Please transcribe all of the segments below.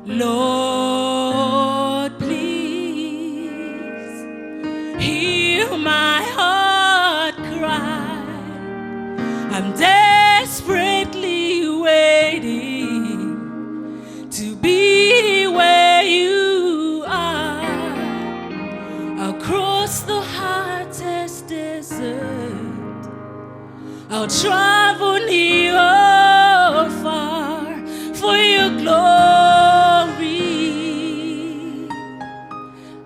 Lord, please hear my heart cry. I'm desperately waiting to be where you are. Across the hottest desert, I'll travel near or far for your glory.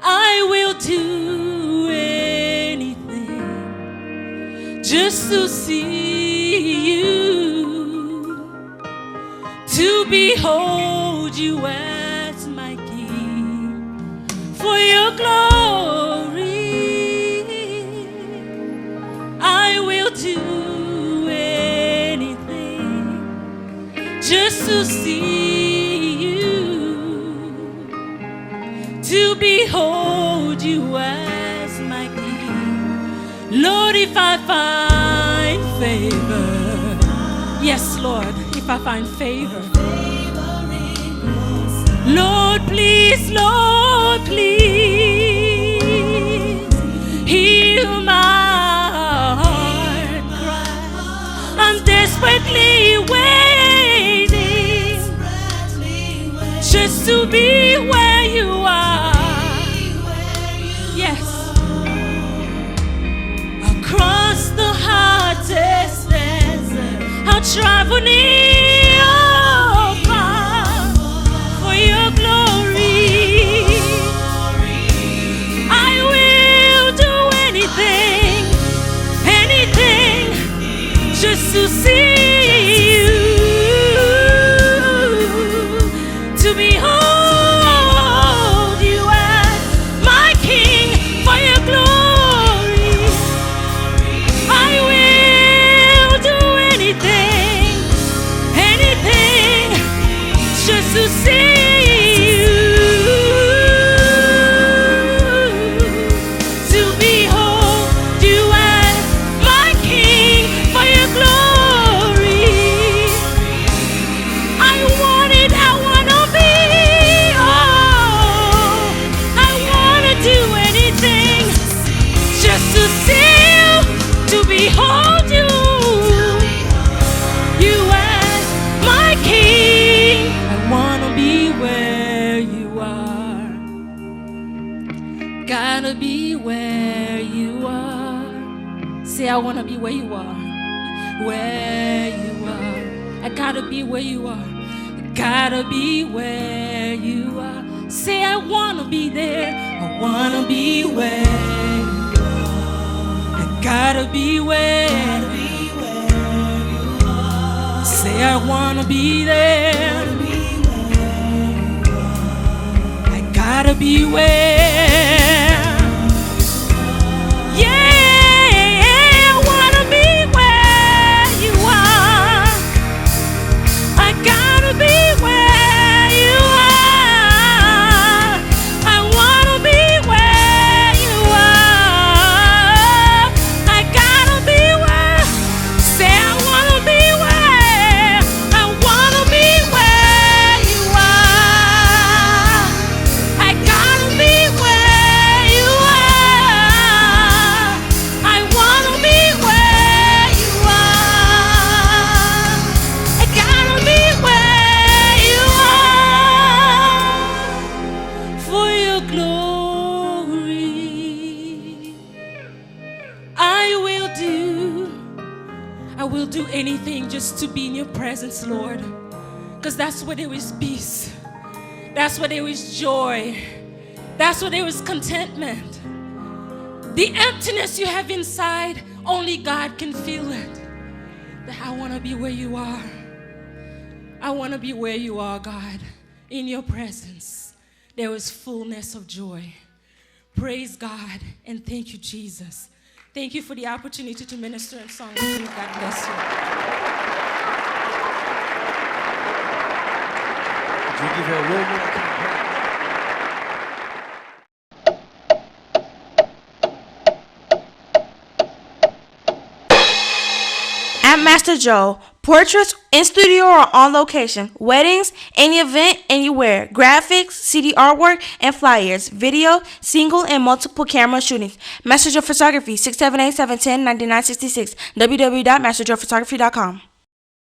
I will do anything just to see you, to behold you as my King. For your glory, I will do anything just to see you, to behold you as my King. Lord, if I find favor, yes, Lord, if I find favor, Lord, please, hear my heart cry. I'm desperately waiting just to be where you are. Yes, across the hottest desert, I'll travel near or far for your glory. I will do anything, just to see you, to behold you as my King. For your glory, I will do anything, just to see you, to behold you as my King. For your glory, I wanna be, I wanna do anything just to see you, to behold you, you as my King. I wanna be where you are, gotta be where you are. Say, I wanna be where you are, where you are. I gotta be where you are, I gotta be where you are. Say, I wanna be there, I wanna be where you are. I gotta be where you are. Say, I wanna be there, I gotta be where. Yeah, I wanna be where you are. I gotta be where you are. I wanna be where you are. I gotta be where. Say, I wanna be where. I wanna be where you are. I gotta be where you are. I wanna be where you are. I gotta be where you are. For your glory, I will do anything just to be in your presence, Lord. Because that's where there is peace. That's where there is joy. That's where there is contentment. The emptiness you have inside, only God can feel it. That I want to be where you are. I want to be where you are, God. In your presence, there is fullness of joy. Praise God and thank you, Jesus. Thank you for the opportunity to minister in song with you. God bless you. Could you give her a warm welcome? I'm Master Joe, Portraits in studio or on location. Weddings, any event, anywhere. Graphics, CD artwork, and flyers. Video, single, and multiple camera shootings. Messenger Photography, 678-710-9966. www.messengerphotography.com.